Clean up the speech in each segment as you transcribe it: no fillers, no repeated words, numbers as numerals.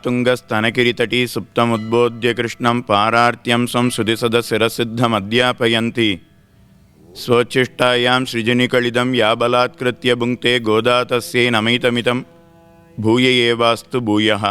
तुङ्गस्तनगिरितटी सुप्तमुद्बोध्य कृष्णं पारार्त्यं स्वं श्रुतिसदशिरसिद्धमध्यापयन्ति स्वोच्छिष्टायां सृजनिकलिदं या बलात्कृत्य भुङ्क्ते गोदा तस्यै नमैतमितं भूय एवास्तु भूयः.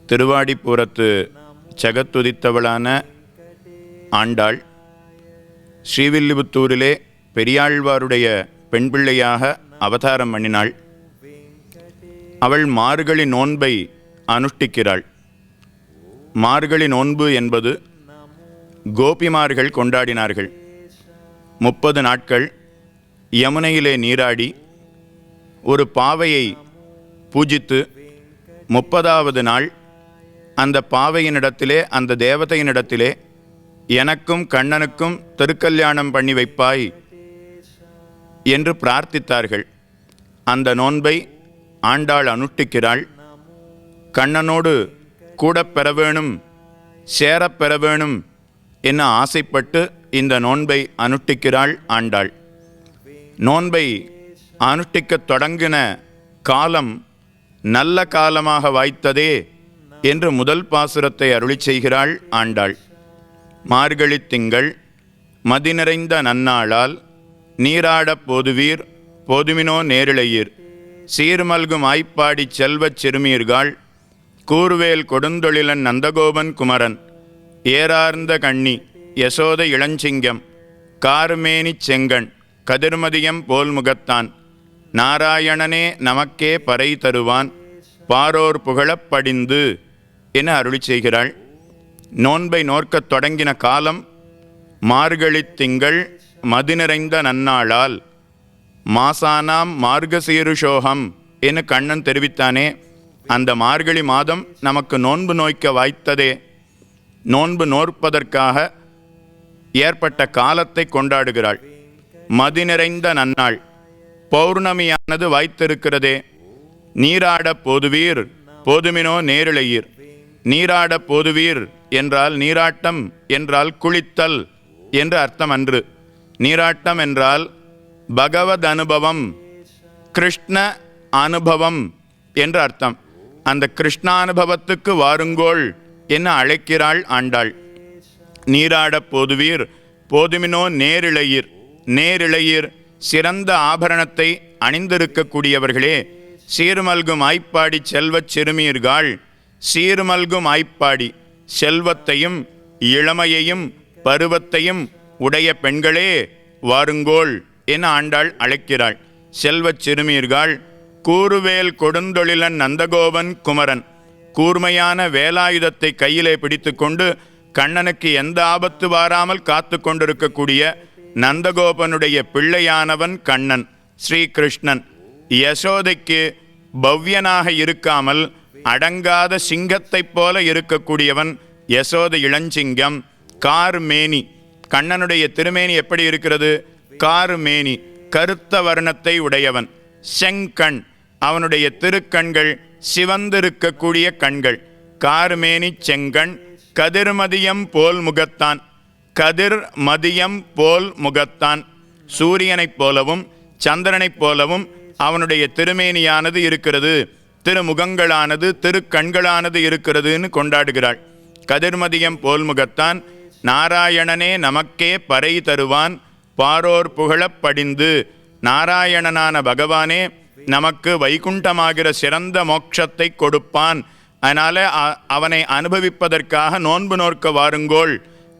திருவாடிப்புறத்து ஜகத்துதித்தவளான ஆண்டாள் ஸ்ரீவில்லிபுத்தூரிலே பெரியாழ்வாருடைய பெண் பிள்ளையாக அவதாரம் பண்ணினாள். அவள் மார்கழி நோன்பை அனுஷ்டிக்கிறாள். மார்கழி நோன்பு என்பது கோபிமார்கள் கொண்டாடினார்கள். 30 நாட்கள் யமுனையிலே நீராடி ஒரு பாவையை பூஜித்து 30வது நாள் அந்த பாவையினிடத்திலே, அந்த தேவதையினிடத்திலே, எனக்கும் கண்ணனுக்கும் திருக்கல்யாணம் பண்ணி வைப்பாய் என்று பிரார்த்தித்தார்கள். அந்த நோன்பை ஆண்டாள் அனுஷ்டிக்கிறாள். கண்ணனோடு கூட பெற வேணும், சேரப்பெற வேணும் என ஆசைப்பட்டு இந்த நோன்பை அனுஷ்டிக்கிறாள் ஆண்டாள். நோன்பை அனுஷ்டிக்கத் தொடங்கின காலம் நல்ல காலமாக வாய்த்ததே என்று முதல் பாசுரத்தை அருளி செய்கிறாள் ஆண்டாள். மார்கழி திங்கள் மதி நிறைந்த நன்னாளால் நீராடப் போதுவீர் போதுமினோ நேரிழையீர் சீர்மல்கும் ஆய்ப்பாடி செல்வச் சிறுமீர்காள் கூர்வேல் கொடுந்தொழிலன் நந்தகோபன் குமரன் ஏறார்ந்த கண்ணி யசோத இளஞ்சிங்கம் கார்மேனிச் செங்கண் கதிர்மதியம் போல் முகத்தான் நாராயணனே நமக்கே பறை தருவான் பாரோர் புகழப் படிந்து என அருளி செய்கிறாள். நோன்பை நோற்கத் தொடங்கின காலம் மார்கழி திங்கள் மதி நிறைந்த நன்னாளால் மாசானாம் மார்கசீருஷோகம் என கண்ணன் தெரிவித்தானே, அந்த மார்கழி மாதம் நமக்கு நோன்பு நோய்க்க வாய்த்ததே. நோன்பு நோற்பதற்காக ஏற்பட்ட காலத்தை கொண்டாடுகிறாள். மதி நிறைந்த நன்னாள், பௌர்ணமியானது வாய்த்திருக்கிறதே. நீராடப் போதுவீர் போதுமினோ நேரிழையீர். நீராடப் போதுவீர் என்றால் நீராட்டம் என்றால் குளித்தல் என்று அர்த்தம் அன்று. நீராட்டம் என்றால் பகவத் அனுபவம், கிருஷ்ண அனுபவம் என்று அர்த்தம். அந்த கிருஷ்ணானுபவத்துக்கு வாருங்கோள் என அழைக்கிறாள் ஆண்டாள். நீராடப் போதுவீர் போதுமினோ நேரிழையீர். நேரிழையீர் சிறந்த ஆபரணத்தை அணிந்திருக்கக்கூடியவர்களே. சீர்மல்கும் ஆய்ப்பாடி செல்வச் சிறுமீர்காள். சீர்மல்கும் ஆய்ப்பாடி, செல்வத்தையும் இளமையையும் பருவத்தையும் உடைய பெண்களே வாருங்கோள் என ஆண்டாள் அழைக்கிறாள். செல்வச் சிறுமீர்காள் கூர்வேல் கொடுந்தொழிலன் நந்தகோபன் குமரன். கூர்மையான வேலாயுதத்தை கையிலே பிடித்து கொண்டு கண்ணனுக்கு எந்த ஆபத்து வாராமல் காத்து கொண்டிருக்கக்கூடிய நந்தகோபனுடைய பிள்ளையானவன் கண்ணன் ஸ்ரீகிருஷ்ணன். யசோதைக்கு பவ்யனாக இருக்காமல் அடங்காத சிங்கத்தைப் போல இருக்கக்கூடியவன் யசோத இளஞ்சிங்கம். கார்மேனி, கண்ணனுடைய திருமேனி எப்படி இருக்கிறது? கார்மேனி, கருத்த வர்ணத்தை உடையவன். செங்கண், அவனுடைய திருக்கண்கள் சிவந்திருக்கக்கூடிய கண்கள். கார்மேனி செங்கண் கதிர்மதியம் போல் முகத்தான். கதிர்மதியம் போல் முகத்தான், சூரியனைப் போலவும் சந்திரனைப் போலவும் அவனுடைய திருமேனியானது இருக்கிறது, திருமுகங்களானது திருக்கண்களானது இருக்கிறதுன்னு கொண்டாடுகிறாள். கதிர்மதியம் போல் முகத்தான் நாராயணனே நமக்கே பறை தருவான் பாரோர் புகழப் படிந்து. நாராயணனான பகவானே நமக்கு வைகுண்டமாகிற சிறந்த மோட்சத்தை கொடுப்பான். அதனால் அவனை அனுபவிப்பதற்காக நோன்பு நோற்க வாருங்கோள்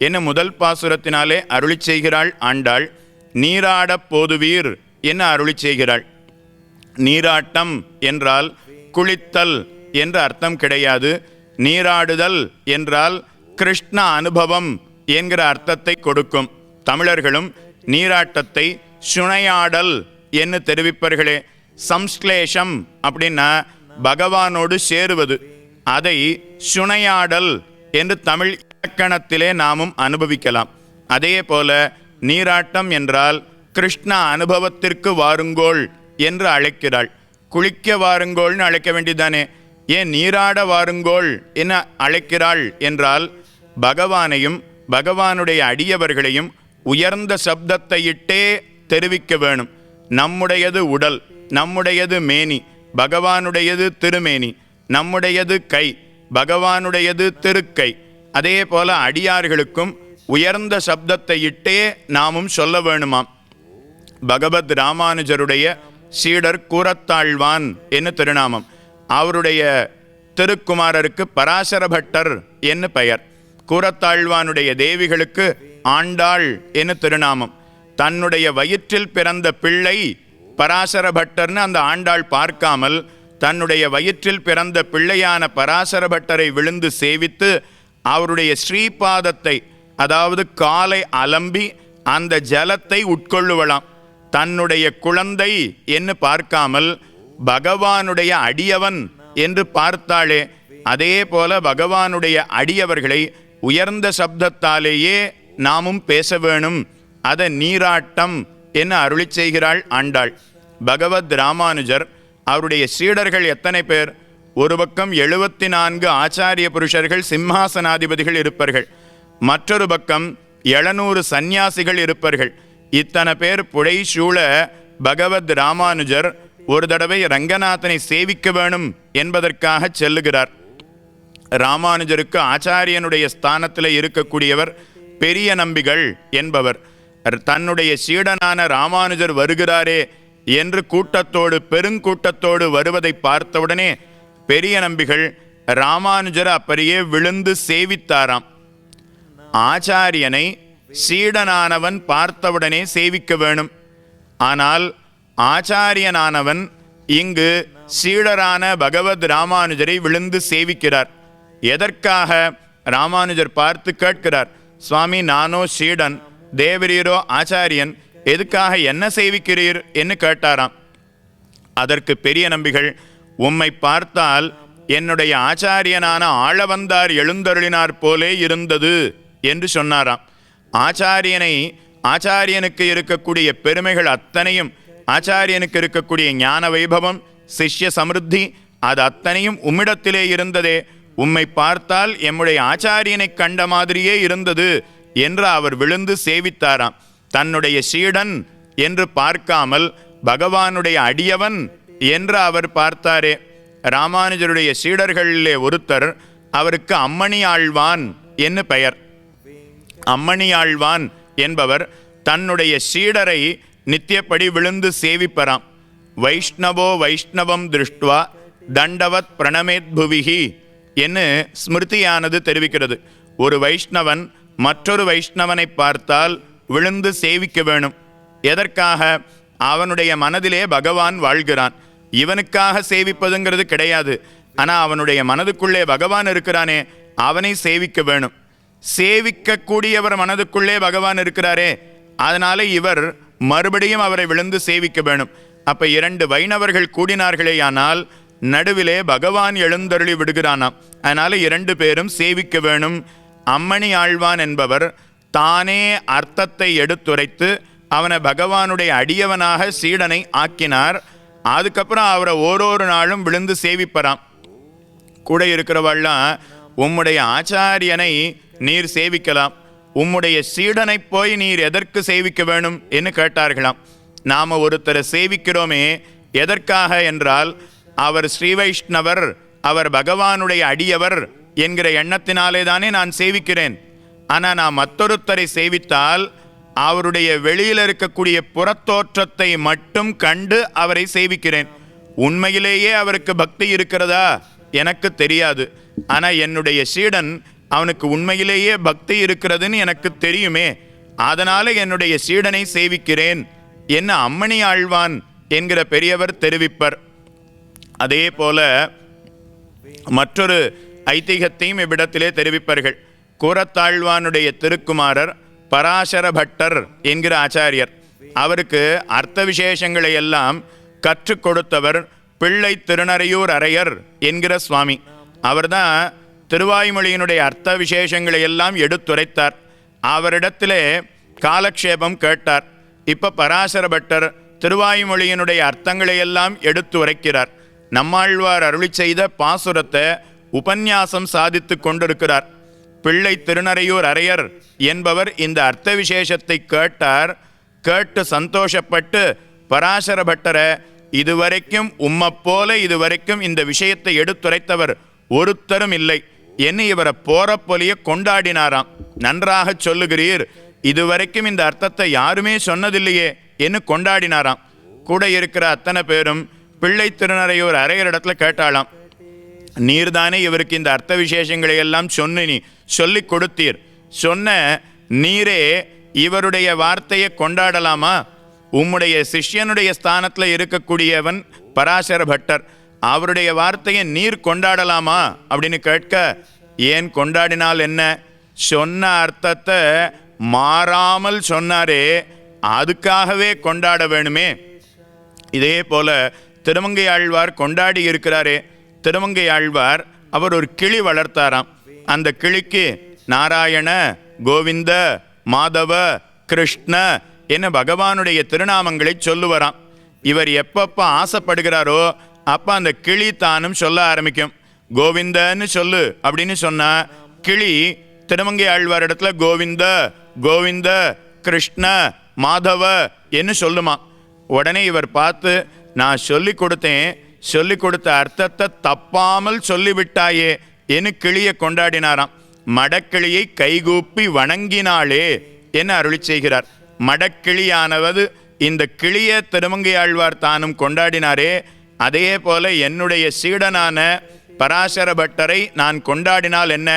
என முதல் பாசுரத்தினாலே அருளி செய்கிறாள் ஆண்டாள். நீராடப் போதுவீர் என அருளி செய்கிறாள். நீராட்டம் என்றால் குளித்தல் என்ற அர்த்தம் கிடையாது. நீராடுதல் என்றால் கிருஷ்ண அனுபவம் என்கிற அர்த்தத்தை கொடுக்கும். தமிழர்களும் நீராட்டத்தை சுனையாடல் என்று தெரிவிப்பார்களே. சம்ஸ்லேஷம் அப்படின்னா பகவானோடு சேருவது, அதை சுனையாடல் என்று தமிழ் இலக்கணத்திலே நாமும் அனுபவிக்கலாம். அதே போல நீராட்டம் என்றால் கிருஷ்ண அனுபவத்திற்கு வாருங்கோள் என்று அழைக்கிறாள். குளிக்க வாருங்கோள்னு அழைக்க வேண்டியதானே, ஏன் நீராட வாருங்கோள் என அழைக்கிறாள் என்றால் பகவானையும் பகவானுடைய அடியவர்களையும் உயர்ந்த சப்தத்தையிட்டே தெரிவிக்க வேணும். நம்முடையது உடல், நம்முடையது மேனி, பகவானுடையது திருமேனி. நம்முடையது கை, பகவானுடையது திருக்கை. அதே போல அடியார்களுக்கும் உயர்ந்த சப்தத்தை இட்டே நாமும் சொல்ல வேணுமாம். பகவத் ராமானுஜருடைய சீடர் கூரத்தாழ்வான் என்று திருநாமம். அவருடைய திருக்குமாரருக்கு பராசர பட்டர் என்று பெயர். கூரத்தாழ்வானுடைய தேவிகளுக்கு ஆண்டாள் என்று திருநாமம். தன்னுடைய வயிற்றில் பிறந்த பிள்ளை பராசர பட்டர்னு அந்த ஆண்டாள் பார்க்காமல் தன்னுடைய வயிற்றில் பிறந்த பிள்ளையான பராசர பட்டரை விழுந்து சேவித்து அவருடைய ஸ்ரீபாதத்தை, அதாவது காலை அலம்பி அந்த ஜலத்தை உட்கொள்ளுவலாம். தன்னுடைய குழந்தை என்று பார்க்காமல் பகவானுடைய அடியவன் என்று பார்த்தாளே, அதே போல பகவானுடைய அடியவர்களை உயர்ந்த சப்தத்தாலேயே நாமும் பேச வேணும். அதை நீராட்டம் என்று அருளி செய்கிறாள் ஆண்டாள். பகவத் ராமானுஜர் அவருடைய சீடர்கள் எத்தனை பேர்? ஒரு பக்கம் 74 ஆச்சாரிய புருஷர்கள் சிம்ஹாசனாதிபதிகள் இருப்பார்கள், மற்றொரு பக்கம் 700 சந்நியாசிகள் இருப்பார்கள். இத்தனை பேர் புடை சூழ பகவத் ராமானுஜர் ஒரு தடவை ரங்கநாதனை சேவிக்க வேணும் என்பதற்காக செல்லுகிறார். ராமானுஜருக்கு ஆச்சாரியனுடைய ஸ்தானத்தில் இருக்கக்கூடியவர் பெரிய நம்பிகள் என்பவர். தன்னுடைய சீடனான ராமானுஜர் வருகிறாரே என்று கூட்டத்தோடு, பெருங்கூட்டத்தோடு வருவதை பார்த்தவுடனே பெரிய நம்பிகள் ராமானுஜர் அப்படியே விழுந்து சேவித்தாராம். ஆச்சாரியனை சீடனானவன் பார்த்தவுடனே சேவிக்க வேணும். ஆனால் ஆச்சாரியனானவன் இங்கு சீடரான பகவத் ராமானுஜரை விழுந்து சேவிக்கிறார். எதற்காக? ராமானுஜர் பார்த்து கேட்கிறார், சுவாமி, நானோ சீடன், தேவரீரோ ஆச்சாரியன், எதுக்காக என்ன சேவிக்கிறீர் என்று கேட்டாராம். அதற்கு பெரிய நம்பிகள், உம்மை பார்த்தால் என்னுடைய ஆச்சாரியனான ஆளவந்தார் எழுந்தருளினார் போலே இருந்தது என்று சொன்னாராம். ஆச்சாரியனுக்கு இருக்கக்கூடிய பெருமைகள் அத்தனையும், ஆச்சாரியனுக்கு இருக்கக்கூடிய ஞான வைபவம், சிஷ்ய சமிருத்தி, அது அத்தனையும் உம்மிடத்திலே இருந்ததே. உம்மை பார்த்தால் எம்முடைய ஆச்சாரியனை கண்ட மாதிரியே இருந்தது என்று அவர் விழுந்து சேவித்தாராம். தன்னுடைய சீடன் என்று பார்க்காமல் பகவானுடைய அடியவன் என்று அவர் பார்த்தாரே. ராமானுஜருடைய சீடர்களிலே ஒருத்தர், அவருக்கு அம்மணி ஆழ்வான் என்று பெயர். அம்மணி ஆழ்வான் என்பவர் தன்னுடைய சீடரை நித்தியப்படி விழுந்து சேவிப்பராம். வைஷ்ணவோ வைஷ்ணவம் திருஷ்டுவா தண்டவத் பிரணமேத் புவிஹி என்று ஸ்மிருதியானது தெரிவிக்கிறது. ஒரு வைஷ்ணவன் மற்றொரு வைஷ்ணவனை பார்த்தால் விழுந்து சேவிக்க வேணும். எதற்காக? அவனுடைய மனதிலே பகவான் வாழ்கிறான். இவனுக்காக சேவிப்பதுங்கிறது கிடையாது. ஆனால் அவனுடைய மனதுக்குள்ளே பகவான் இருக்கிறானே, அவனை சேவிக்க வேணும். சேவிக்கக்கூடியவர் மனதுக்குள்ளே பகவான் இருக்கிறாரே, அதனால இவர் மறுபடியும் அவரை விழுந்து சேவிக்க வேணும். அப்ப 2 வைணவர்கள் கூடினார்களேயானால் நடுவிலே பகவான் எழுந்தருளி விடுகிறானாம். அதனால 2 பேரும் சேவிக்க வேணும். அம்மணி ஆழ்வான் என்பவர் தானே அர்த்தத்தை எடுத்துரைத்து அவனை பகவானுடைய அடியவனாக சீடனை ஆக்கினார். அதுக்கப்புறம் அவரை ஓரொரு நாளும் விழுந்து சேவிப்பறாம். கூட இருக்கிறவாள்லாம், உம்முடைய ஆச்சாரியனை நீர் சேவிக்கலாம், உம்முடைய சீடனை போய் நீர் எதற்கு சேவிக்க வேணும் என்று கேட்டார்களாம். நாம் ஒருத்தரை சேவிக்கிறோமே எதற்காக என்றால், அவர் ஸ்ரீ வைஷ்ணவர், அவர் பகவானுடைய அடியவர் என்கிற எண்ணத்தினாலே தானே நான் சேவிக்கிறேன். ஆனால் நான் மற்றொருத்தரை சேவித்தால் அவருடைய வெளியில் இருக்கக்கூடிய புறத்தோற்றத்தை மட்டும் கண்டு அவரை சேவிக்கிறேன். உண்மையிலேயே அவருக்கு பக்தி இருக்கிறதா எனக்கு தெரியாது. ஆனால் என்னுடைய சீடன், அவனுக்கு உண்மையிலேயே பக்தி இருக்கிறதுன்னு எனக்கு தெரியுமே, அதனால என்னுடைய சீடனை சேவிக்கிறேன் என்ன அம்மணி ஆழ்வான் என்கிற பெரியவர் தெரிவிப்பர். அதே போல மற்றொரு ஐதீகத்தையும் இவ்விடத்திலே தெரிவிப்பார்கள். கூரத்தாழ்வானுடைய திருக்குமாரர் பராசர பட்டர் என்கிற ஆச்சாரியர். அவருக்கு அர்த்த விசேஷங்களை எல்லாம் கற்றுக் கொடுத்தவர் பிள்ளை திருநறையூர் அரையர் என்கிற சுவாமி. அவர்தான் திருவாய்மொழியினுடைய அர்த்த விசேஷங்களை எல்லாம் எடுத்துரைத்தார். அவரிடத்திலே காலக்ஷேபம் கேட்டார். இப்ப பராசர பட்டர் திருவாய்மொழியினுடைய அர்த்தங்களை எல்லாம் எடுத்து உரைக்கிறார். நம்மாழ்வார் அருளி செய்த பாசுரத்தை உபன்யாசம் சாதித்து கொண்டிருக்கிறார். பிள்ளை திருநறையூர் அரையர் என்பவர் இந்த அர்த்த விசேஷத்தை கேட்டார். கேட்டு சந்தோஷப்பட்டு பராசர பட்டரை இதுவரைக்கும் உம்மப்போல இதுவரைக்கும் இந்த விஷயத்தை எடுத்துரைத்தவர் ஒருத்தரும் இல்லை என்று இவரை போறப்பொலிய கொண்டாடினாராம். நன்றாக சொல்லுகிறீர், இதுவரைக்கும் இந்த அர்த்தத்தை யாருமே சொன்னதில்லையே என்று கொண்டாடினாராம். கூட இருக்கிற அத்தனை பேரும் பிள்ளை திருநறையூர் அரையர் இடத்துல கேட்டாளாம், நீர்தானே இவருக்கு இந்த அர்த்த விசேஷங்களை எல்லாம் சொல்லிக் கொடுத்தீர், சொன்ன நீரே இவருடைய வார்த்தையை கொண்டாடலாமா? உம்முடைய சிஷ்யனுடைய ஸ்தானத்தில் இருக்கக்கூடியவன் பராசர பட்டர், அவருடைய வார்த்தையை நீர் கொண்டாடலாமா அப்படின்னு கேட்க, ஏன் கொண்டாடினால் என்ன, சொன்ன அர்த்தத்தை மாறாமல் சொன்னாரே, அதுக்காகவே கொண்டாட வேணுமே. இதே போல திருமங்கை ஆழ்வார் கொண்டாடி இருக்கிறாரே. திருமங்கை ஆழ்வார் அவர் ஒரு கிளி வளர்த்தாராம். அந்த கிளிக்கு நாராயண, கோவிந்த, மாதவ, கிருஷ்ண என பகவானுடைய திருநாமங்களை சொல்லுவராம். இவர் எப்பப்ப ஆசைப்படுகிறாரோ அப்ப அந்த கிளி தானும் சொல்ல ஆரம்பிக்கும். கோவிந்தன்னு சொல்லு அப்படின்னு சொன்னா கிளி திருமங்கை ஆழ்வார் இடத்துல கோவிந்த, கோவிந்த, கிருஷ்ண, மாதவ என்று சொல்லுமா. உடனே இவர் பார்த்து, நான் சொல்லி கொடுத்தேன், சொல்லி கொடுத்த அர்த்தத்தை தப்பாமல் சொல்லிவிட்டாயே என்று கிளியை கொண்டாடினாராம். மடக்கிளியை கைகூப்பி வணங்கினாளே என அருளி செய்கிறார். மடக்கிளியானவது இந்த கிளியை திருமங்கை ஆழ்வார் தானும் கொண்டாடினாரே, அதே போல என்னுடைய சீடனான பராசர பட்டரை நான் கொண்டாடினால் என்ன,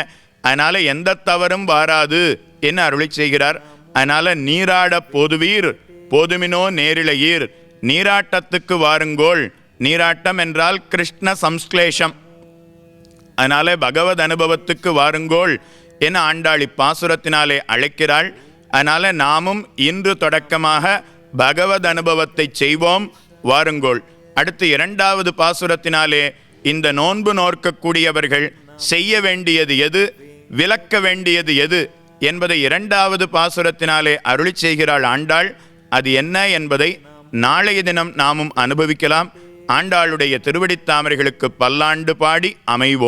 அதனால எந்த தவறும் வாராது என்று அருளி செய்கிறார். அதனால நீராட போதுவீர் போதுமினோ நேரிழையீர், நீராட்டத்துக்கு வாருங்கோள். நீராட்டம் என்றால் கிருஷ்ண சம்ஸ்லேஷம். அதனால பகவத் அனுபவத்துக்கு வாருங்கோள் என ஆண்டாளி பாசுரத்தினாலே அழைக்கிறாள். அதனால நாமும் இன்று தொடக்கமாக பகவத் அனுபவத்தை செய்வோம், வாருங்கோள். அடுத்து இரண்டாவது பாசுரத்தினாலே இந்த நோன்பு நோற்கக்கூடியவர்கள் செய்ய வேண்டியது எது, விலக்க வேண்டியது எது என்பதை இரண்டாவது பாசுரத்தினாலே அருளி செய்கிறாள் ஆண்டாள். அது என்ன என்பதை நாளைய தினம் நாமும் அனுபவிக்கலாம். ஆண்டாளுடைய திருவடித்தாமரைகளுக்கு பல்லாண்டு பாடி அமைவோம்.